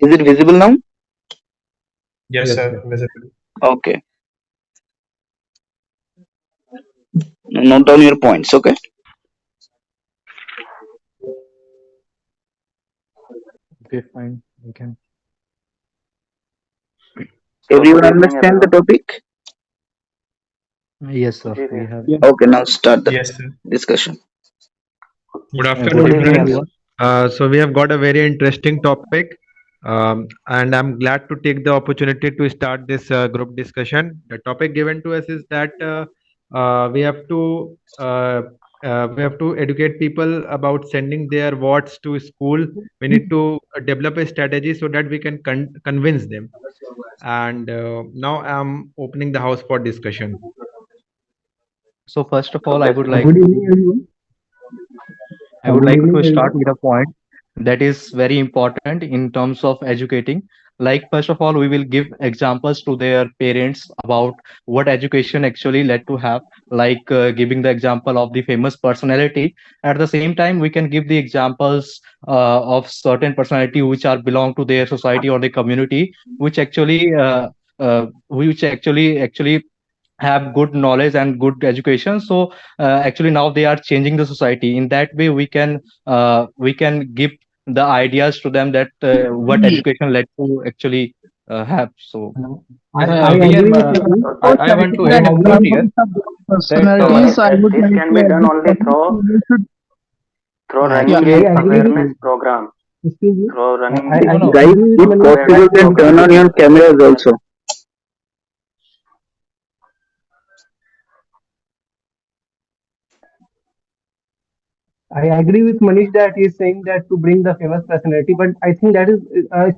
Is it visible now? Yes, Yes, sir. sir. Visible. Okay. Note down your points. Okay. Okay, fine. We can. So Everyone good evening, understand the everyone. topic? Yes, sir. जी We जी. have. Okay. Now start the Yes, sir. discussion. Good Good afternoon, Good evening, evening, friends. everyone. everyone. So we have got a very interesting topic, and I'm glad to take the opportunity to start this group discussion. The topic given to us is that we have to educate people about sending their wards to school. We need to develop a strategy so that we can convince them. And now I'm opening the house for discussion. So first of So all, basically, Good evening, everyone. I would Good like evening, to start everyone. with a point that is very important in terms of educating. Like, first of all, we will give examples to their parents about what education actually led to have, like giving the example of the famous personality. At the same time, we can give the examples of certain personality which are belong to their society or the community, which actually have good knowledge and good education. So actually now they are changing the society. In that way we can give the ideas to them that what education led to actually have. So I, yes, I agree with Manish. so I, this, I want to The add a point here examples of that so personalities, Manish, I would this like can to be add done this only topic. We should, through yeah, running actually an I agree with awareness you. program. Excuse me. Through running I no no Guys, agree with if Manish that awareness possible, then turn program on your in cameras education. also. I agree with Manish that he is saying that to bring the famous personality, but I think that is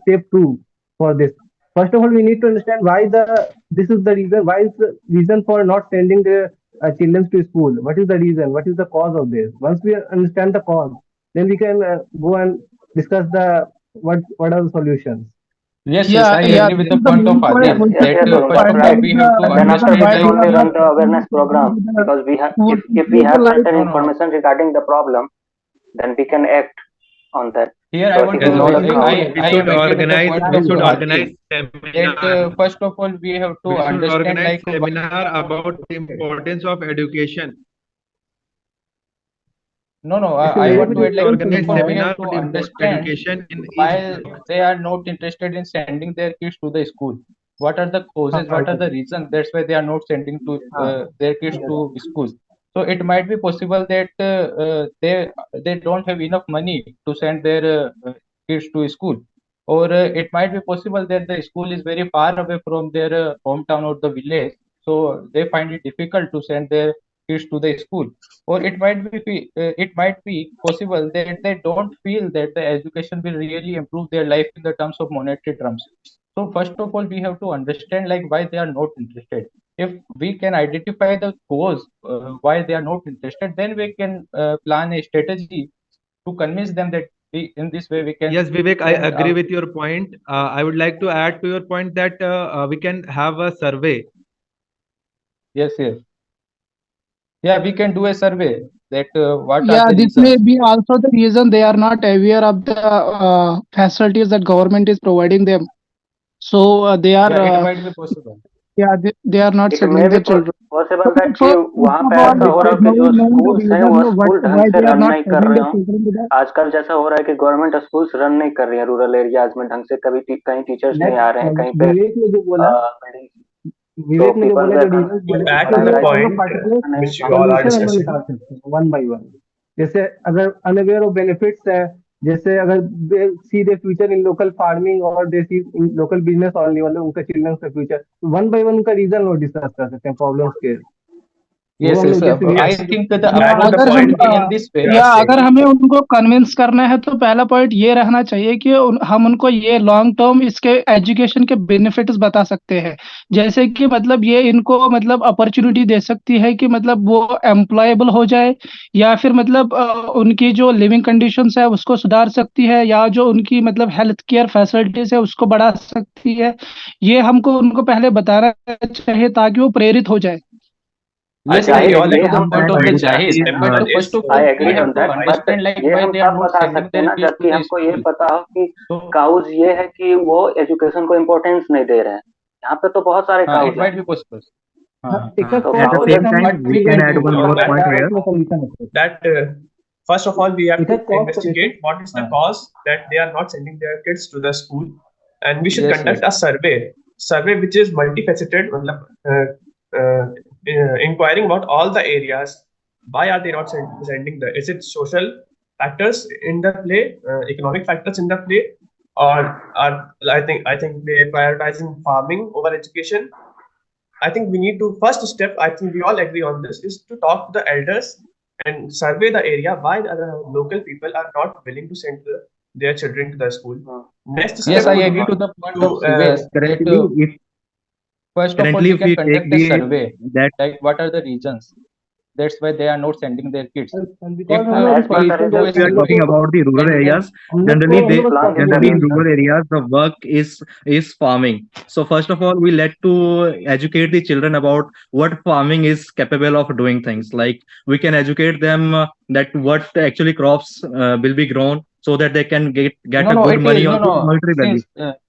step two for this. First of all, we need to understand why the this is the reason. Why is the reason for not sending the children to school? What is the reason? What is the cause of this? Once we understand the cause, then we can go and discuss the what are the solutions. yes yes Yeah, I yeah, agree with this the is the point of main point. Yes, Adil Also, yes, that yes, to Arun. first That's of find all right. out we have to the Then reason after we understand why can they like only are not run the awareness sending the program, children to because we have, school if we have utilize. certain no no information regarding the problem, then we can act on that. here I Because want if to we Yes, know we the should cause, I am agree with the point we of should Adil organize that seminar. first of all we have to We should understand organize like why they seminar are not about the interested. importance of education. No, no, Excuse I me, We let want me to should add like explain first of organize all something. we have seminar to about the understand education in each why block. they are not interested in sending their kids to the school. What are the causes? What are the reasons? That's why they are not sending to their kids to school. So it might be possible that they don't have enough money to send their kids to school, or it might be possible that the school is very far away from their hometown or the village, so they find it difficult to send their kids to the school. Or it might be possible that they don't feel that the education will really improve their life in the terms of monetary terms. So first of all we have to understand like why they are not interested. If we can identify the cause why they are not interested, then we can plan a strategy to convince them that in this way we can Yes, Vivek, I send agree with your point. I would like to add to your point that we can have a survey. yes yes yeah we can do a survey that what are Yeah, the this may reasons. be also the reason they are not aware of the facilities that government is providing them. So they are, Yeah, it might be possible. yeah, they are not it sending may be the children. Possible So, that कि so वहाँ first पे of all, ऐसा हो रहा हो कि now जो we know the schools हैं वो reason what स्कूल ढंग why से they are रन not नहीं कर sending रहे the हों. children to the. आजकल जैसा हो रहा है कि गवर्नमेंट स्कूल्स रन नहीं कर रही हैं रूरल एरियाज में ढंग से. कहीं टीचर्स नहीं That आ रहे हैं, कहीं पे विवेक ने जो बोला, बिल्डिंग, तो विवेक ने जो पीपल बोला जो वेयर रीजन To बोले add उसके to the लिए हम लोग point पार्टिकुलर नहीं which you आ all are रहे. सोल्यूशन हम लोग discussing, निकाल सकते हैं वन बाय वन. जैसे अगर अनअवेयर ऑफ बेनिफिट्स है, जैसे अगर दे सी दे फ्यूचर इन लोकल फार्मिंग और दे सी इन लोकल बिजनेस ओनली, मतलब उनका चिल्ड्रन का फ्यूचर वन बाय वन उनका रीजन लोग डिस्कस कर सकते हैं प्रॉब्लम्स के. वो Yes, हम yes. लोग जैसे विवेक I yes, ने think जो the to या add to the approach अगर हम should point be in this way. you are या अगर saying, हमें उनको कन्विंस करना है तो पहला पॉइंट ये रहना चाहिए कि हम उनको ये लॉन्ग टर्म इसके एजुकेशन के बेनिफिट्स बता सकते हैं। जैसे कि मतलब ये इनको मतलब अपॉर्चुनिटी दे सकती है कि मतलब वो एम्प्लॉयबल हो जाए, या फिर मतलब उनकी जो लिविंग कंडीशंस है उसको सुधार सकती है, या जो उनकी मतलब हेल्थ केयर फैसिलिटीज है उसको बढ़ा सकती है। ये हमको उनको पहले बताना चाहिए ताकि वो प्रेरित हो जाए। Yes, think I we all agree agree to the on point that of the point that Jahid, step but one first is of I all, we agree have on to that, but understand like ये why हम they are तब not बता sending सकते हैं their ना kids to जबकि the हमको ये school. पता हो कि So काउज ये है कि वो एजुकेशन को इम्पोर्टेंस नहीं दे रहे हैं। यहाँ पे तो बहुत सारे it काउज हैं, might be possible. एक तो At the cause same But time, what we we can can add do one on more that point here. solution that first of all we have to It has cost investigate what is the cause that they are not sending their kids to the school, and we should Yes, conduct yes. a survey which is multifaceted, matlab, inquiring about all the areas. Why are they not sending the? Is it social factors in the play, economic factors in the play, or are I think they are prioritizing farming over education? I think we need to first step. I think we all agree on this is to talk to the elders and survey the area why the local people are not willing to send their children to the school. Next Yes, step I would agree be to the point to of Sivesh that Currently, if first of all currently we if can we take conduct a the survey, that like what are the reasons. That's why they are not sending their kids. and because If हम लोग as per we the do results a we are हम लोग talking survey, को about the rural then areas, हम लोग generally को हम they लोग प्लान को generally in solution rural areas the work is farming. So first of all, we let to educate the children about what farming is capable of doing things. Like we can educate them that what actually crops will be grown so that they can get no, a no, good it money is or no, good no. monetary value. Since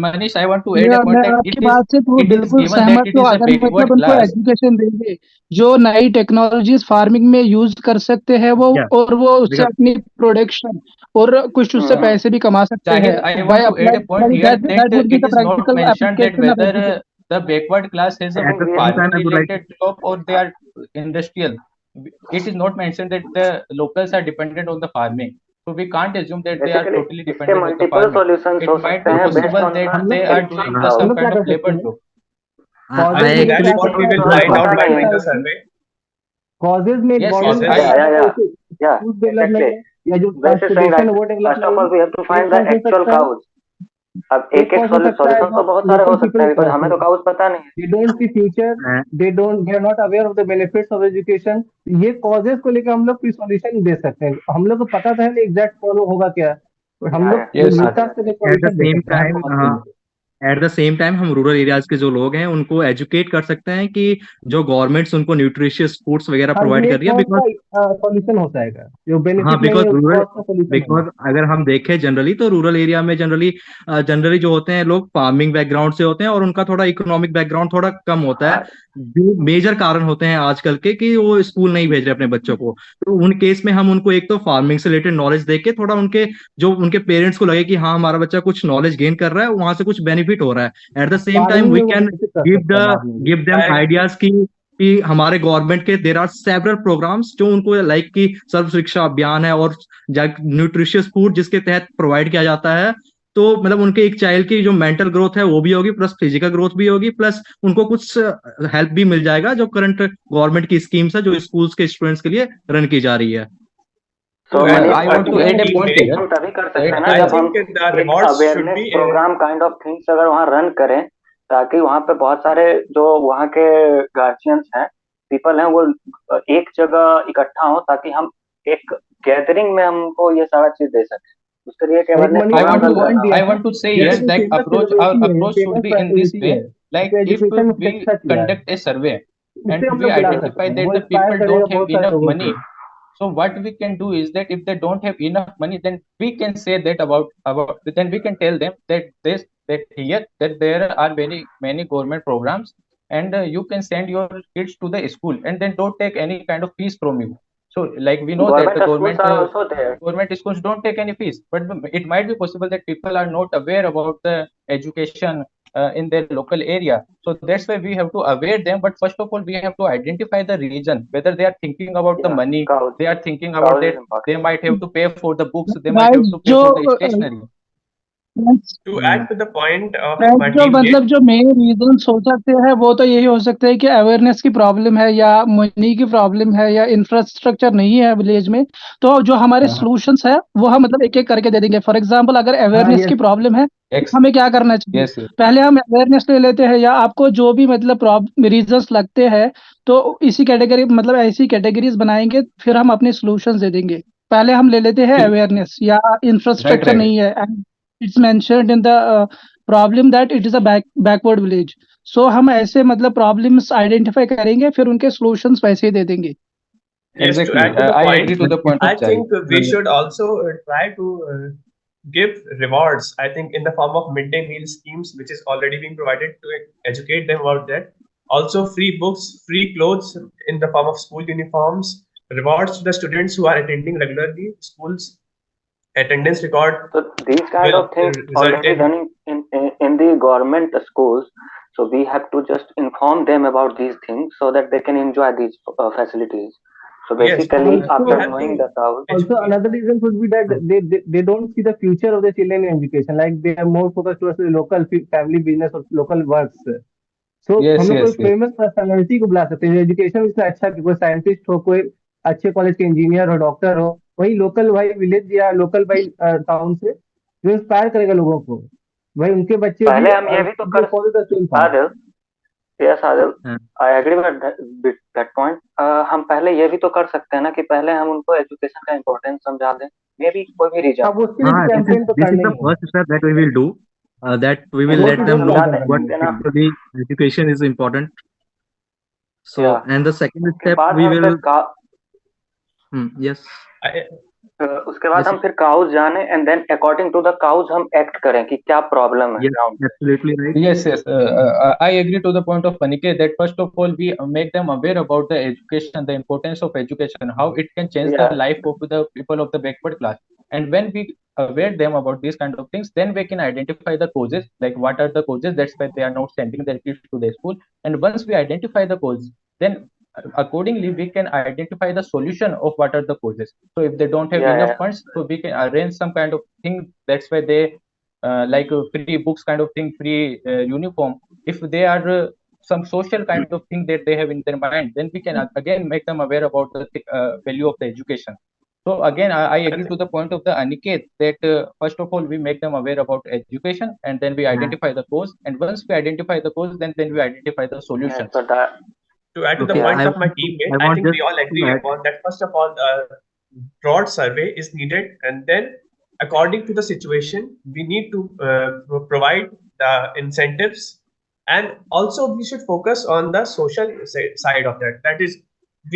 Manish, I want to add a मैं point that आपकी बात से तो it is बिल्कुल given that सहमत it हूँ। is a अगर मतलब backward उनको class. एजुकेशन देंगे जो नई टेक्नोलॉजीज फार्मिंग में यूज कर सकते हैं वो, Yeah, और वो उससे because अपनी प्रोडक्शन और कुछ उससे पैसे भी कमा सकते हैं Jahid, I by want to add a point apply here that that that would be it the is not practical mentioned that application of whether education. the backward class has I a think at the we same have time I farming would like related job or they are industrial. It is not mentioned that the locals are dependent on the farming. So we can't assume that they are basically totally इसके dependent on the multiple farming. Solutions It हो might सकते be हैं to based possible on that हम they लोग are actual doing हम some लोग क्या kind कर of सकते labor हैं job. कॉजेज I में that क्या is what we will हमको find out पता by नहीं doing है the survey. कॉजेज में एक Yes, body yes, Causes. I या डेवलपमेंट एग्जैक्टली है या जो वैसे saying ट्रांसपोर्टेशन that वो डेवलप first of नहीं all we have to है। एक find the कॉज हो actual सकता है, cows. अब एक एक एक कॉज हो सकता है सॉल्यूशन तो बहुत सारे हो लोकल सकते हैं बिकॉज हमें तो पीपल काउज पता नहीं है। they don't see future, uh, they are not aware of the benefits of education। ये कॉजेज को लेकर हम लोग कोई सॉल्यूशन दे सकते हैं। हम लोग को पता था नहीं एग्जैक्ट फॉलो होगा क्या, और हम लोग yes, yes. मिलता से at the solution they same सकते हैं हर time कॉज के लिए। एट द सेम टाइम हम रूरल एरियाज के जो लोग हैं उनको एजुकेट कर सकते हैं कि जो गवर्नमेंट्स उनको न्यूट्रिशियस फूड्स वगैरह हाँ, प्रोवाइड ये कर रही है कॉज बिकॉज का सॉल्यूशन हो जाएगा, जो हाँ बेनिफिट नहीं बिकॉज है उस रूरल कॉज का सॉल्यूशन होगा। बिकॉज अगर हम देखें जनरली तो रूरल एरिया में जनरली जो होते हैं लोग फार्मिंग बैकग्राउंड से होते हैं और उनका थोड़ा इकोनॉमिक बैकग्राउंड थोड़ा कम होता है। जो मेजर कारण होते हैं आजकल के कि वो स्कूल नहीं भेज रहे अपने बच्चों को, तो उन केस में हम उनको एक तो फार्मिंग से रिलेटेड नॉलेज देके थोड़ा उनके जो उनके पेरेंट्स को लगे कि हाँ हमारा बच्चा कुछ नॉलेज गेन कर रहा है, वहां से कुछ बेनिफिट हो रहा है। At the same time farming we में वो कैन बेनिफिट कर गिव सकता है द बाद में भी। गिव देम I आइडियाज कि हमारे गवर्नमेंट के देर आर सेवरल प्रोग्राम्स जो उनको लाइक की सर्व शिक्षा अभियान है और न्यूट्रिशियस फूड जिसके तहत प्रोवाइड किया जाता है। तो मतलब उनके एक चाइल्ड की जो मेंटल ग्रोथ है वो भी होगी, प्लस फिजिकल ग्रोथ भी होगी, प्लस उनको कुछ हेल्प भी मिल जाएगा जो करंट गवर्नमेंट की स्कीम्स है जो स्कूल्स के स्टूडेंट्स के लिए रन की जा रही है। So to add Manish I one want to particular add a key point thing, here. हम तभी कर सकते हैं That ना I जब हम think the एक rewards should awareness be programme kind of things अगर वहाँ रन करें ताकि वहाँ पे बहुत सारे जो वहाँ के गार्जियंस हैं पीपल हैं वो एक जगह इकट्ठा हो ताकि हम एक गैदरिंग में हमको ये सारा चीज दे सकें। उसके लिए एक एक अवेयरनेस मनीष I ने want प्रोग्राम जो to रन पॉइंट करना दिया I था, want to say जैसे here जो that famous approach our celebrity है, approach should famous be in this personality way. है, Like उसको if एजुकेशन में we अच्छा किया है, conduct a survey उससे and हम we लोग बुला सकते identify हैं, that वो the इंस्पायर people करेगा don't have बहुत सारे enough लोगों money, को। so what we can do is that if they don't have enough money, then we can say that about then we can tell them that this that here that there are many government programs and you can send your kids to the school and then don't take any kind of fees from you. So like we know that the government schools are also there. government schools don't take any fees, but it might be possible that people are not aware about the education in their local area. So that's why we have to aware them. But first of all, we have to identify the region, whether they are thinking about the money, cause they are thinking about cause is that important. they might have to pay for the books, they might have guys to pay जो for the stationery. to add to the point of friends my जो team मतलब mate, जो main reason हो सकते हैं वो तो यही हो सकते हैं कि अवेयरनेस की प्रॉब्लम है या मनी की प्रॉब्लम है या इंफ्रास्ट्रक्चर नहीं है विलेज में। तो जो हमारे सॉल्यूशंस है वो हम मतलब एक एक करके दे देंगे। फॉर एग्जांपल अगर हाँ अवेयरनेस ये की प्रॉब्लम है Ex- हमें क्या करना चाहिए, yes, yes. पहले हम अवेयरनेस ले लेते हैं या आपको जो भी मतलब रीजंस लगते हैं तो इसी कैटेगरी मतलब ऐसी कैटेगरीज बनाएंगे फिर हम अपने सॉल्यूशंस दे देंगे। पहले हम ले लेते हैं अवेयरनेस या Right, इंफ्रास्ट्रक्चर right. नहीं है, it's mentioned in the problem that it is a backward village. So हम ऐसे मतलब प्रॉब्लम्स आइडेंटिफाई करेंगे, फिर उनके सॉल्यूशंस वैसे ही दे देंगे। Yes, to Exactly. add to the I point, agree to the point I of Jai. think we should also try to give rewards. I think in the form of midday meal schemes, which is already being provided to educate them about that. Also, free books, free clothes in the form of school uniforms, rewards to the students who are attending regularly schools. Attendance record So these kind will of things result already in. running in the government schools. So we have to just inform them about these things so that they can enjoy these facilities. So Yes, basically, we after have knowing to the cause, Also, educate. another reason could be that they don't see the future of the children in education. Like they are more focused towards the local family business or local works. सो हम Yes, लोग कोई yes, yes. Famous personality को बुला सकते हैं education इससे अच्छा कि कोई साइंटिस्ट हो, कोई अच्छे कॉलेज के इंजीनियर हो, डॉक्टर हो, वही लोकल भाई विलेज या लोकल भाई टाउन से जो इंस्पायर करेगा लोगों को, भाई उनके बच्चे भी पहले हम ये भी तो कर follow the same path. Adil, yes Adil, हाँ, I agree with that point. हम पहले ये भी तो कर सकते हैं ना कि पहले हम उनको एजुकेशन का इम्पोर्टेंस समझा दें, मे बी कोई भी रीजन। अब उसके लिए भी This is कैंपेन तो this is करना the ही है, first step that we will do. That we will वो वो let तो हम them बहुत know समझा ज्यादा what करना देंगे है। ना। actually education is important. या So, and the second उसके step बाद we हम will. फिर का Yes, उसके बाद yes, हम फिर काउज जाने and then according to the cause हम एक्ट करें कि क्या प्रॉब्लम है yes, ग्राउंड पे। absolutely right. Yes, yes. I agree to the point of Aniket that first of all we make them aware about the education, the importance of education, how it can change the या life of the people of the backward class. And when we aware them about these kind of things, then we can identify the causes, like what are the causes. That's why they are not sending their kids to the school. And once we identify the cause, then accordingly we can identify the solution of what are the causes. So if they don't have या enough funds, so we can arrange some kind of thing. That's why they like free books kind of thing, free uniform. If they are some social kind of thing that they have in their mind, then we can again make them aware about the value of the education. So again, I agree to the point of the Aniket that first of all we make them aware about education, and then we identify the cause. And once we identify the cause, then we identify the solutions. तो To add to the Okay, Yeah. point I of my want to teammate, I I want think just we all agree to add. upon that. First of all, broad survey is needed, and then according to the situation, we need to provide the incentives, and also we should focus on the social side of that. That is,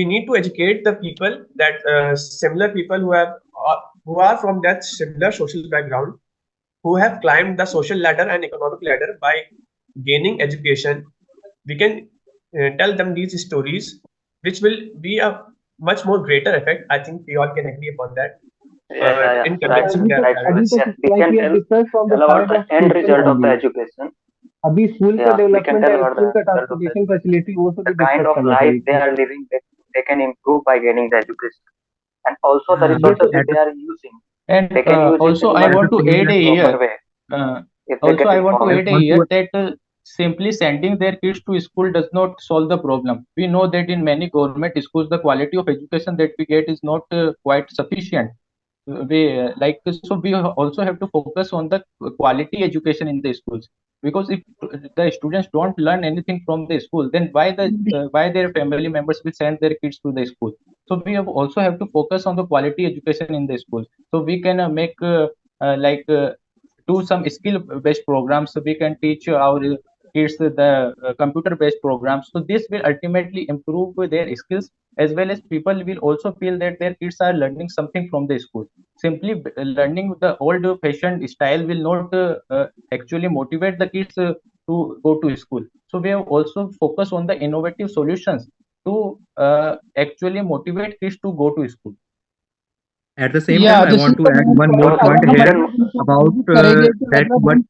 we need to educate the people that similar people who are from that similar social background, who have climbed the social ladder and economic ladder by gaining education. We can tell them these stories, which will be a much more greater effect. I think we all can agree upon that. yeah, In right, convincing अभी them तक right, as अभी well. yes, तक we like can we have discuss from the tell about side the of end people result of the only. education. अभी school का Yeah, we can development tell या about the school का end result of the transportation education. Facility वो सब The भी kind discuss of करना life चाहिए they कि are living, they can improve by getting the education. And also the ये resources तो which At the they are using, And they can use it also in I much want to same add a time, proper here. way Uh, if they Also, get I want to I informed. add a want here to. that simply sending their kids to school does not solve the problem. We know that in many government schools, the quality of education that we get is not quite sufficient. So we also have to focus on the quality education in the schools, because if the students don't learn anything from the school, then why their family members will send their kids to the school? So we have to focus on the quality education in the schools, so we can make like do some skill based programs, so we can teach our kids the computer based programs. So this will ultimately improve their skills, as well as people will also feel that their kids are learning something from the school. Simply learning the old fashioned style will not actually motivate the kids to go to school. So we have also focused on the innovative solutions to actually motivate kids to go to school. At the same या time, I this is want to the add main one more point. So point अगर हम here students, मतलब उनको about प्रेरित करेंगे कि that मतलब हम what.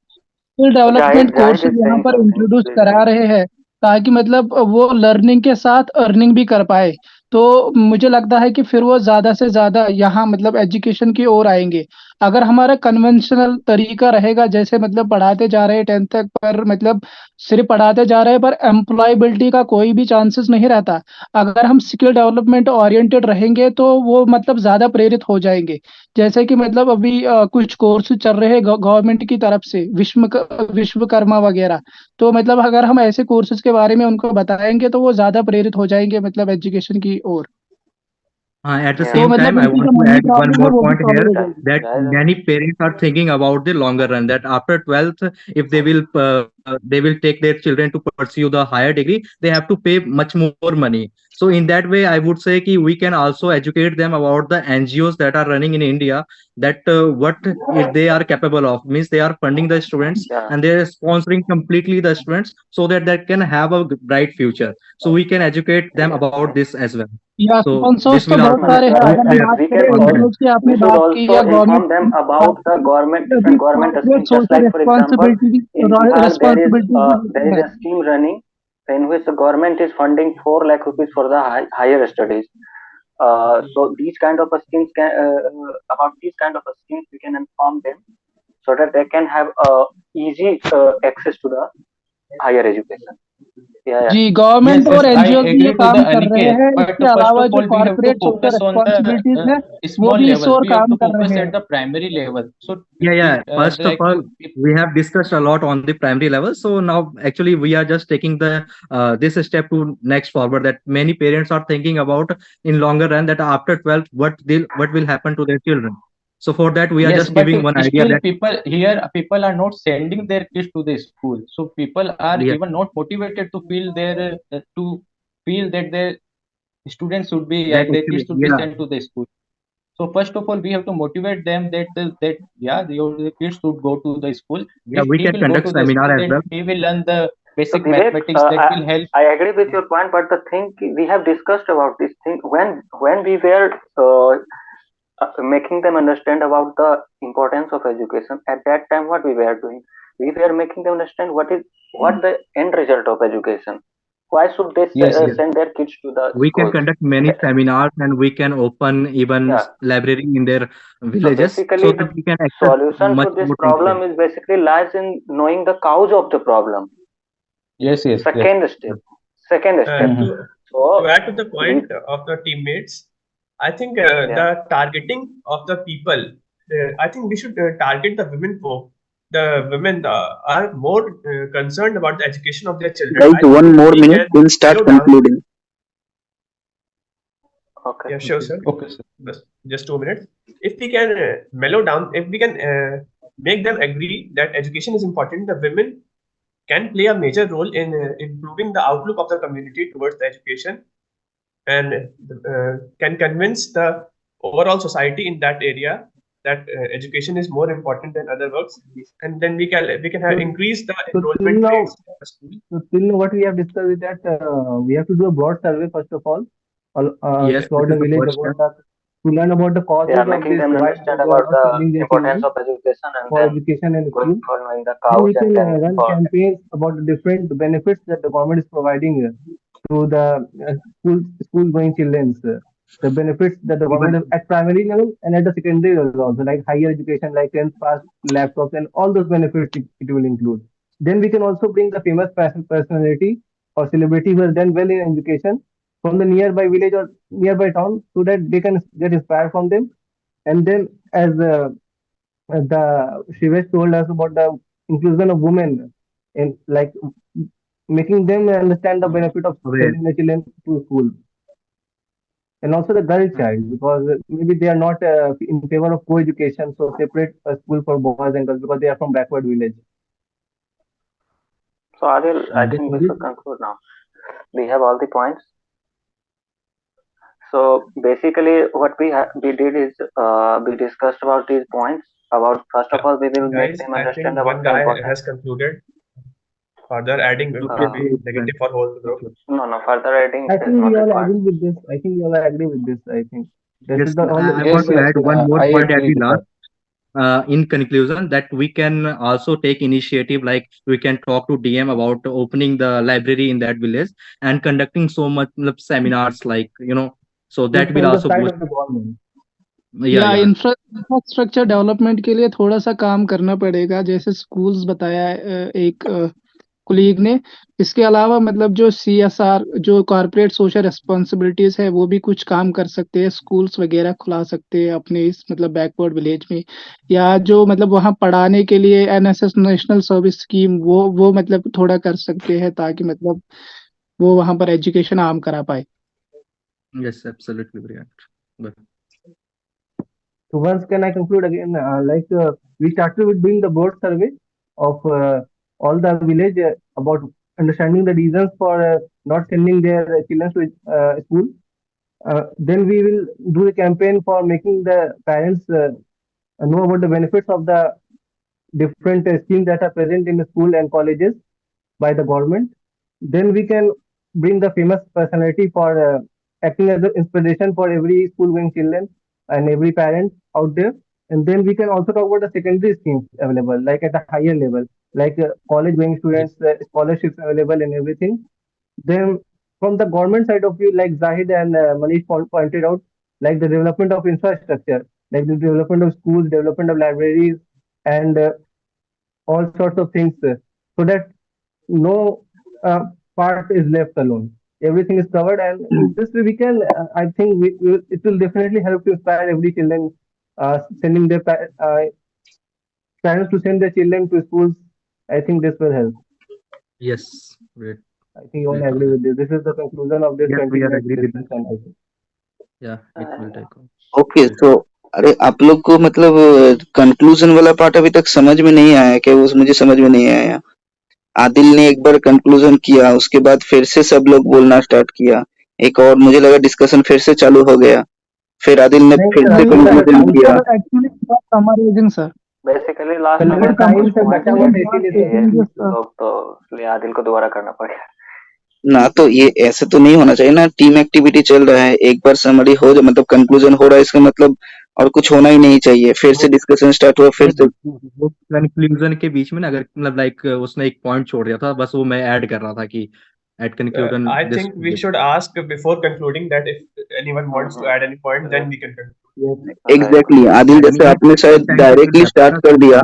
Skill development Jahid courses is यहाँ saying पर something. Introduce Please. करा रहे हैं, ताकि मतलब वो लर्निंग के साथ अर्निंग भी कर पाए। तो मुझे लगता है कि फिर वो ज्यादा से ज्यादा यहाँ मतलब एजुकेशन की ओर आएंगे। अगर हमारा कन्वेंशनल तरीका रहेगा, जैसे मतलब पढ़ाते जा रहे हैं 10th तक, पर मतलब सिर्फ पढ़ाते जा रहे हैं, पर एम्प्लॉयबिलिटी का कोई भी चांसेस नहीं रहता। अगर हम स्किल डेवलपमेंट ओरिएंटेड रहेंगे तो वो मतलब ज्यादा प्रेरित हो जाएंगे। जैसे कि मतलब अभी कुछ कोर्स चल रहे हैं गवर्नमेंट की तरफ से, विश्वकर्मा वगैरह। तो मतलब अगर हम ऐसे कोर्सेज के बारे में उनको बताएंगे तो वो ज्यादा प्रेरित हो जाएंगे मतलब एजुकेशन की ओर। At the Yeah. तो same मतलब time, I उनकी want जो to money add one problem है more वो भी point सॉल्व here हो Yeah, जाएगी। that yeah, yeah. many parents are thinking about the longer run. That after 12th, if they will take their children to pursue the higher degree, they have to pay much more money. So in that way, I would say कि we can also educate them about the NGOs that are running in India. That what they are capable of, means they are funding the students Yeah. and they are sponsoring completely the students so that they can have a bright future. So we can educate them Yeah. about this as well. या So sponsors this तो will बहुत also सारे हैं। But अगर हम boost their बात we करें can confidence. NGO की, we आपने should बात की, also या inform them government about the अभी government scheme. Corporate Just social like for example, responsibility in Bihar responsibility there is है। a scheme running in which the government is funding 4 lakh rupees for the higher studies. So these kind of schemes about these kind of schemes we can inform them so that they can have easy access to the higher education. Yeah, yeah. Ji, Yes, government yes, और I NGO भी agree ये to the काम कर रहे Aniket, हैं। but इसके first अलावा of जो all, we have to corporate social focus on the responsibilities है वो small भी इस level. ओर We have काम to कर focus रहे at हैं। the primary level. So, Yeah. First of like, all, we have discussed a lot on the primary level. So now actually we are just taking the this step to next forward that many parents are thinking about in longer run that after 12th what will happen to their children. So for that we are yes, just but giving one idea still that people are not sending their kids to the school. So people are yeah, even not motivated to feel that their students should be that their actually kids should be yeah, sent to the school. So first of all, we have to motivate them that yeah, your kids should go to the school. yeah, If we he can will go conduct to the seminar school, as then well. he will learn the So basic Vivek, mathematics that will help. I agree with your point, but the thing we have discussed about this thing when we were making them understand about the importance of education. At that time, what we were doing, we were making them understand what the end result of education. Why should they Yes, yes. send their kids to the We can schools? conduct many seminars and we can open even Yeah. library in their So villages basically, so the that we can access solution much to this more things there. problem is basically lies in knowing the cause of the problem. Yes, yes, yes. Second step. Second step. Mhm. To add to the we, point of the teammates, I think Yeah. the targeting of the people, I think we should target the women folk. The women are more concerned about the education of their children. Guys, I think one if more we minute, can we'll start mellow down. concluding. okay. Yeah, sure, sir. Okay, sir. Just 2 minutes. If we can mellow down, if we can make them agree that education is important, the women can play a major role in improving the outlook of the community towards the education, and can convince the overall society in that area that education is more important than other works, and then we can have So, increase the so till enrollment now, rates in the school. what we have discussed is that we have to do a broad survey first of all, Yes, this throughout the is the village first step. to learn about the causes Yeah, of making this, them why understand they are about not the sending their importance children of education and for then education and going school. for knowing the Then cause we and can then run for campaigns about the different benefits that the government is providing to the school going children. The benefits that the government Even is at primary level and at the secondary level also, like higher education, like 10th pass, laptops, and all those benefits it will include. Then we can also bring the famous personality or celebrity who has done well in education from the nearby village or nearby town so that they can get inspired from them. And then, as the Shivesh told us about the inclusion of women in like making them understand the benefit of aware. sending the children to school, and also the girl child, because maybe they are not in favor of co-education, so separate a school for boys and girls because they are from backward village. so Adil, I Yes, think we Madhu? should conclude now. We have all the points. So basically, what we did is we discussed about these points. About first of all, we will make Guys, them I understand think one about the guy importance. has concluded. Further adding Okay, will Uh, be so negative for whole group. no, further adding I is think not we all required. agree with this. I think we all agree with this. I think this yes, is the all. I Yes, want to yes, add one more I point at agree the with last. that. In conclusion, that we can also take initiative like we can talk to DM about opening the library in that village and conducting so much seminars like so that will From the also side boost. of the government. Yeah, या yeah. Infrastructure development के लिए थोड़ा सा काम करना पड़ेगा, जैसे schools बताया एक कुलीग ने। इसके अलावा मतलब जो सीएसआर, जो कॉर्पोरेट सोशल रिस्पॉन्सिबिलिटीज है, वो भी कुछ काम कर सकते हैं। स्कूल्स वगैरह खुला सकते हैं अपने इस मतलब बैकवर्ड विलेज में, या जो मतलब वहाँ पढ़ाने के लिए एनएसएस नेशनल सर्विस स्कीम वो मतलब थोड़ा कर सकते हैं, ताकि मतलब वो वहाँ पर एजुकेशन आम करा पाए। Yes, absolutely brilliant. So once can I conclude again? We started with doing the board survey of all the village about understanding the reasons for not sending their children to school. Then we will do a campaign for making the parents know about the benefits of the different schemes that are present in the school and colleges by the government. Then we can bring the famous personality for acting as an inspiration for every school going children and every parent out there. And then we can also talk about the secondary schemes available, like at a higher level, like college going Yes. students, scholarships available and everything. Then from the government side of view, like Zahid and Manish pointed out, like the development of infrastructure, like the development of schools, development of libraries, and all sorts of things, so that no part is left alone. Everything is covered, and in this way we can. I think it will definitely help to inspire every children, sending their parents to send their children to schools. I think this will help. Yes. Great. I think you all Great agree comment. with this. This is the conclusion of this Yes, 20 we are minutes agree with this. discussion. I think. Yeah, it will take off. Okay Great. तो अरे आप लोग को मतलब conclusion वाला part अभी तक समझ में नहीं आया क्या? वो मुझे समझ में नहीं आया। आदिल ने एक बार कंक्लूजन किया, उसके बाद फिर से सब लोग बोलना स्टार्ट किया। एक और मुझे लगा डिस्कशन फिर से चालू हो गया। फिर आदिल ने नहीं फिर सर, से नहीं सर, कंक्लूजन हम किया। Sir actually summarising sir. Basically last पहले में टाइम कुछ से पॉइंट्स बचा हुआ मिस था, कर इसीलिए दिए तो लोग, तो इसलिए आदिल को दोबारा करना पड़ेगा। ना तो ये ऐसे तो नहीं होना चाहिए ना, टीम एक्टिविटी चल रहा है, एक बार समरी हो जाए मतलब कंक्लूजन हो रहा है, इसका मतलब और कुछ होना ही नहीं चाहिए। फिर से वो डिस्कशन स्टार्ट हुआ, फिर से वो कंक्लूजन के बीच में ना, अगर मतलब लाइक उसने एक पॉइंट छोड़ दिया था, बस वो मैं ऐड कर रहा था कि at conclusion I this. think we should ask before concluding that if anyone wants to add any point, then we can conclude. Exactly Adil जैसे आपने शायद डायरेक्टली स्टार्ट कर दिया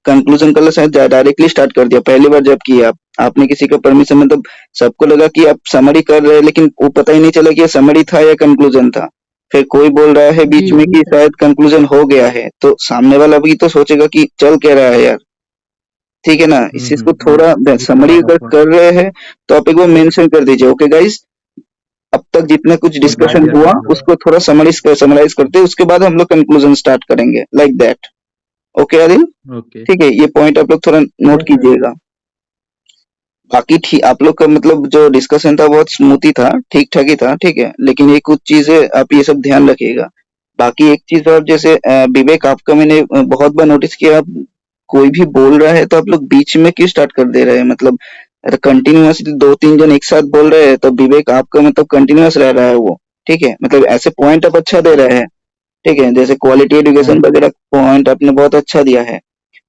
कंक्लूजन कल, शायद डायरेक्टली स्टार्ट कर दिया पहली बार जब किया आपने किसी का परमिशन, मतलब सबको लगा कि आप समरी कर रहे हैं, लेकिन वो पता ही नहीं चला कि ये समरी था या कंक्लूजन था। फिर कोई बोल रहा है बीच जी में जी कि सर। शायद कंक्लूजन हो गया है, तो सामने वाला भी तो सोचेगा कि चल क्या रहा है यार, ठीक है ना। इस चीज को थोड़ा समरी अगर कर रहे हैं तो आप एक बार मेंशन कर दीजिए, ओके गाइस, अब तक जितना कुछ डिस्कशन हुआ उसको थोड़ा समराइज करते हैं, उसके बाद हम लोग कंक्लूजन स्टार्ट करेंगे, like that. Okay Adil, okay. ठीक है, ये पॉइंट आप लोग थोड़ा नोट कीजिएगा। बाकी ठीक आप लोग का मतलब जो डिस्कशन था बहुत स्मूथ ही था, ठीक ठाक ही था, ठीक है, लेकिन ये कुछ चीजें आप ये सब ध्यान रखिएगा। बाकी एक चीज आप जैसे विवेक आपका मैंने बहुत बार नोटिस किया, आप कोई भी बोल रहा है तो आप लोग बीच में क्यों स्टार्ट कर दे रहे हैं, मतलब कंटिन्यूअसली दो तीन जन एक साथ बोल रहे हैं तो विवेक आपका मतलब कंटिन्यूअस रह रहा है वो, ठीक है, मतलब ऐसे पॉइंट आप अच्छा दे रहे हैं, ठीक है, जैसे क्वालिटी एजुकेशन वगैरह पॉइंट आपने बहुत अच्छा दिया है,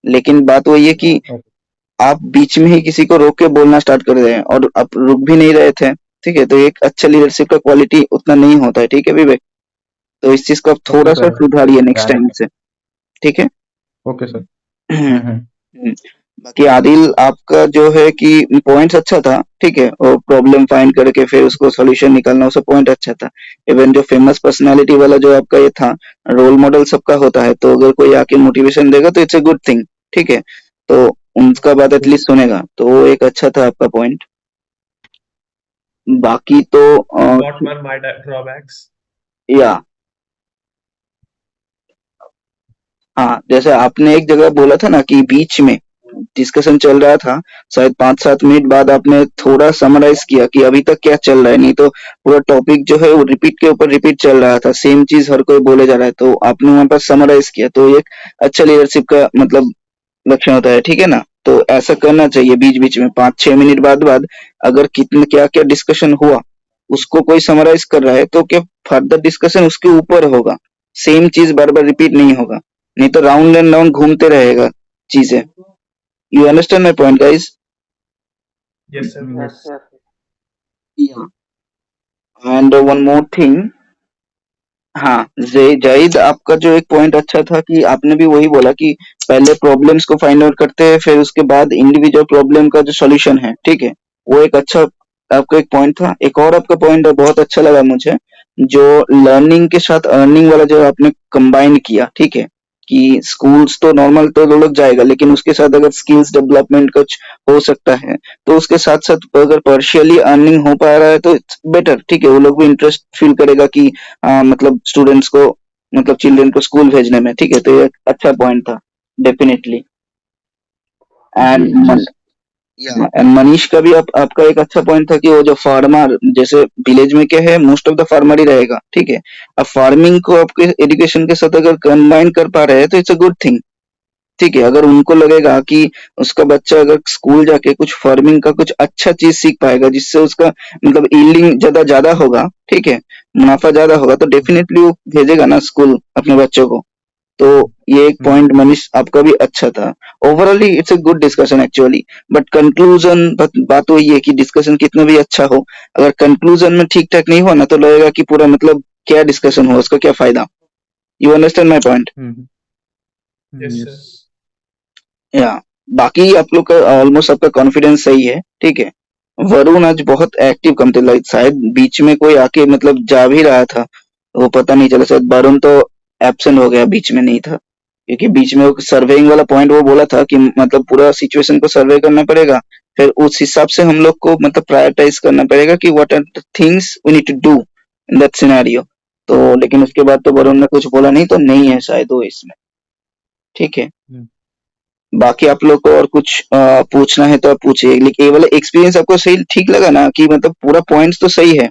लेकिन बात वही है कि आप बीच में ही किसी को रोक के बोलना स्टार्ट कर रहे हैं और आप रुक भी नहीं रहे थे, ठीक है, तो एक अच्छा लीडरशिप का क्वालिटी उतना नहीं होता है, ठीक है विवेक, तो इस चीज को आप थोड़ा सा सुधारिए नेक्स्ट टाइम से, ठीक है। Okay sir. बाकी आदिल आपका जो है कि पॉइंट्स अच्छा था, ठीक है, और प्रॉब्लम फाइंड करके फिर उसको सॉल्यूशन निकालना, उसका पॉइंट अच्छा था। इवन जो फेमस पर्सनालिटी वाला जो आपका ये था, रोल मॉडल सबका होता है, तो अगर कोई आके मोटिवेशन देगा तो इट्स ए गुड थिंग, ठीक है, तो उनका बात एटलीस्ट सुनेगा, तो वो एक अच्छा था आपका पॉइंट। बाकी तो What were my drawbacks? या हाँ, जैसे आपने एक जगह बोला था ना कि बीच में डिस्कशन चल रहा था, शायद 5-7 मिनट बाद आपने थोड़ा समराइज किया कि अभी तक क्या चल रहा है, नहीं तो पूरा टॉपिक जो है वो रिपीट के ऊपर रिपीट चल रहा था, सेम चीज हर कोई बोले जा रहा है, तो आपने वहां पर समराइज किया, तो एक अच्छा लीडरशिप का मतलब लक्षण होता है, ठीक है ना। तो ऐसा करना चाहिए बीच बीच में 5-6 मिनट बाद अगर कितना क्या क्या डिस्कशन हुआ उसको कोई समराइज कर रहा है, तो क्या फर्दर डिस्कशन उसके ऊपर होगा, सेम चीज बार बार रिपीट नहीं होगा, नहीं तो राउंड एंड राउंड घूमते रहेगा चीजें। You understand my point, guys? Yes, sir. Yeah. And one more thing, हाँ, जाहिद आपका जो एक पॉइंट अच्छा था कि आपने भी वही बोला कि पहले प्रॉब्लम्स को फाइंड आउट करते हैं, फिर उसके बाद इंडिविजुअल प्रॉब्लम का जो सॉल्यूशन है, ठीक है, वो एक अच्छा आपका एक पॉइंट था। एक और आपका पॉइंट बहुत अच्छा लगा मुझे, जो लर्निंग के साथ अर्निंग वाला जो आपने कंबाइन किया, ठीक है, कि स्कूल्स तो नॉर्मल तो वो लोग जाएगा, लेकिन उसके साथ अगर स्किल्स डेवलपमेंट कुछ हो सकता है, तो उसके साथ-साथ अगर पार्शियली अर्निंग हो पा रहा है तो इट्स बेटर, ठीक है? वो लोग भी इंटरेस्ट फील करेगा कि मतलब स्टूडेंट्स को मतलब चिल्ड्रन को स्कूल भेजने में, ठीक है? तो ये एक अच्छा पॉइंट था, डेफिनिटली। एंड मन एंड मनीष का भी आपका एक अच्छा पॉइंट था कि वो जो फार्मर जैसे विलेज में क्या है, मोस्ट ऑफ द फार्मर ही रहेगा, ठीक है? अब फार्मिंग को आपके एजुकेशन के साथ अगर कंबाइन कर पा रहे हैं तो इट्स अ गुड थिंग, ठीक है? अगर उनको लगेगा कि उसका बच्चा अगर स्कूल जाके कुछ फार्मिंग का कुछ अच्छा चीज सीख पाएगा जिससे उसका मतलब यील्डिंग ज्यादा होगा, ठीक है? मुनाफा ज्यादा होगा, तो डेफिनेटली वो भेजेगा ना स्कूल अपने बच्चों को। तो ये एक पॉइंट मनीष आपका भी अच्छा था। Overall it's a good discussion actually, but conclusion बात वही है कि डिस्कशन कितना भी अच्छा हो, अगर कंक्लूजन में ठीक ठाक नहीं हुआ ना तो लगेगा कि पूरा मतलब क्या डिस्कशन हुआ, उसका क्या फायदा। You understand my point? Yes, sir. Yes. या बाकी आप लोग का ऑलमोस्ट आपका कॉन्फिडेंस सही है, ठीक है? वरुण आज बहुत एक्टिव कम थे, लाइक शायद बीच में कोई आके मतलब जा भी रहा था, वो पता नहीं चला, शायद वरुण तो एब्सेंट हो गया, बीच में नहीं था, क्योंकि बीच में वो सर्वेइंग वाला पॉइंट वो बोला था कि मतलब पूरा सिचुएशन को सर्वे करना पड़ेगा, फिर उस हिसाब से हम लोग को मतलब प्रायोरिटाइज करना पड़ेगा कि what are the things we need to do in that scenario. तो लेकिन उसके बाद तो वरुण ने कुछ बोला नहीं, तो नहीं है शायद वो इसमें, ठीक है? बाकी आप लोग को और कुछ पूछना है तो आप पूछिए, लेकिन ये वाला एक्सपीरियंस आपको सही ठीक लगा ना कि मतलब पूरा पॉइंट्स तो सही है,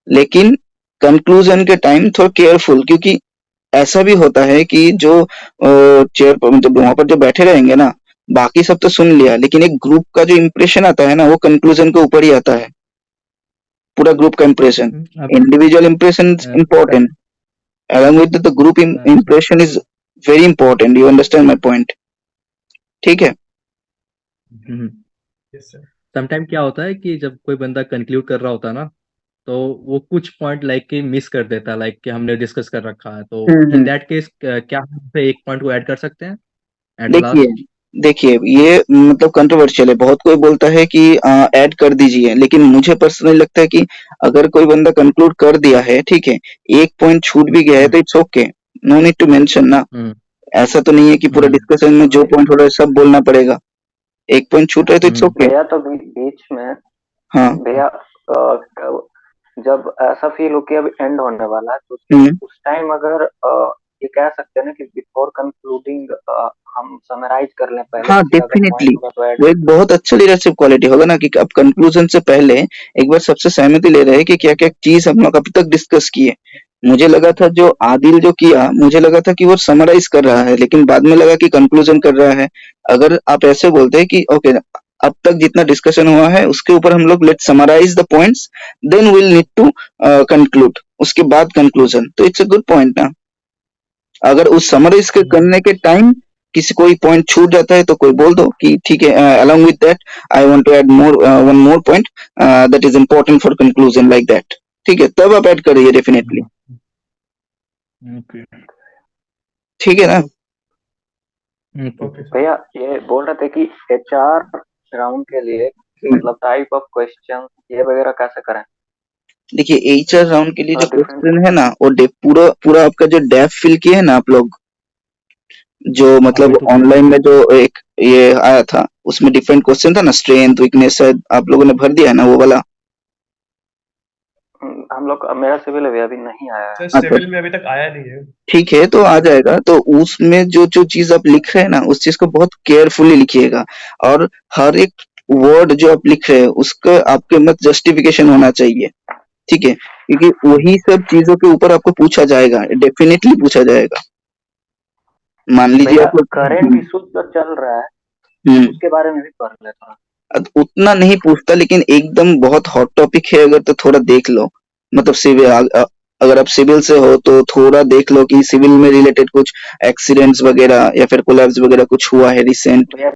लेकिन कंक्लूजन के टाइम थोड़ा केयरफुल, क्योंकि ऐसा भी होता है कि जो चेयर पर मतलब वहां पर जो बैठे रहेंगे ना, बाकी सब तो सुन लिया, लेकिन एक ग्रुप का जो इम्प्रेशन आता है ना वो कंक्लूजन के ऊपर ही आता है, पूरा ग्रुप का impression. Individual impression is important, along with the group impression is very important, you understand my point, ठीक है? Yes, sir. समटाइम क्या होता है कि जब कोई बंदा कंक्लूड कर रहा होता है ना, तो वो कुछ पॉइंट लाइक कि मिस कर देता है, लाइक कि हमने डिस्कस कर रखा है, तो इन दैट केस क्या हम उस पे एक पॉइंट को ऐड कर सकते हैं एट द देखिए लास्ट? देखिए ये मतलब कंट्रोवर्शियल है, बहुत कोई बोलता है कि ऐड कर दीजिए, लेकिन मुझे पर्सनली लगता है कि अगर कोई बंदा कंक्लूड कर दिया है, ठीक है, एक पॉइंट छूट भी गया है तो it's okay, no need to mention ना। ऐसा तो नहीं है कि पूरा डिस्कशन में जो पॉइंट हो रहा है सब बोलना पड़ेगा, एक पॉइंट छूट रहा है तो इट्स ओके। भैया तो बीच में हाँ भैया जब ऐसा फील हो कि अब एंड होने वाला है, तो उस टाइम अगर ये कह सकते हैं ना कि बिफोर कंक्लूडिंग हम समराइज कर लें पहले हाँ से, अगर डेफिनेटली, पॉइंट होगा तो ऐड। वो एक बहुत अच्छा लीडरशिप क्वालिटी होगा ना कि अब कंक्लूजन से पहले एक बार सबसे सहमति ले रहे हैं कि क्या क्या चीज हम लोग अभी तक डिस्कस किए। मुझे लगा था जो आदिल जो किया, मुझे लगा था कि वो समराइज कर रहा है, लेकिन बाद में लगा कि कंक्लूजन कर रहा है। अगर आप ऐसे बोलते हैं कि ओके अब तक जितना डिस्कशन हुआ है उसके ऊपर हम लोग let summarise the points, then will need to conclude, उसके बाद कंक्लूजन, तो इट्स अ गुड पॉइंट ना। अगर उस समराइज के करने के टाइम किसी कोई पॉइंट छूट जाता है तो कोई बोल दो कि ठीक है, along with that I want to add more one more point that is important for conclusion like that, ठीक है, तब आप ऐड करिए डेफिनेटली, ठीक है ना? Okay, sir. भैया ये बोल रहे थे कि एचआर राउंड के लिए मतलब टाइप ऑफ क्वेश्चन ये वगैरह कैसे करें? देखिए एचआर राउंड के लिए जो different- क्वेश्चन है ना वो पूरा पूरा आपका जो डेफ फिल किए है ना आप लोग, जो मतलब ऑनलाइन में जो एक ये आया था उसमें डिफरेंट क्वेश्चन था ना, स्ट्रेंथ वीकनेस, शायद आप लोगों ने भर दिया है ना वो वाला? हम लोग मेरा सिविल अभी नहीं आया है। सर अच्छा सिविल में अभी तक आया नहीं है। ठीक है, तो आ जाएगा, तो उसमें जो जो चीज आप लिख रहे हैं ना उस चीज को बहुत केयरफुली लिखिएगा, और हर एक वर्ड जो आप लिख रहे हैं उसका आपके मत जस्टिफिकेशन होना चाहिए, ठीक है, क्योंकि वही सब चीजों के ऊपर आपको पूछा जाएगा, डेफिनेटली पूछा जाएगा। मान लीजिए भैया आप करंट इशू जो चल रहा है उसके बारे में भी पढ़ लेता। उतना नहीं पूछता, लेकिन एकदम बहुत हॉट टॉपिक है अगर तो थोड़ा देख लो, मतलब सिविल अगर आप सिविल से हो तो थोड़ा देख लो कि सिविल में रिलेटेड कुछ एक्सीडेंट्स वगैरह या फिर कोलैप्स वगैरह कुछ हुआ है रिसेंट, भैया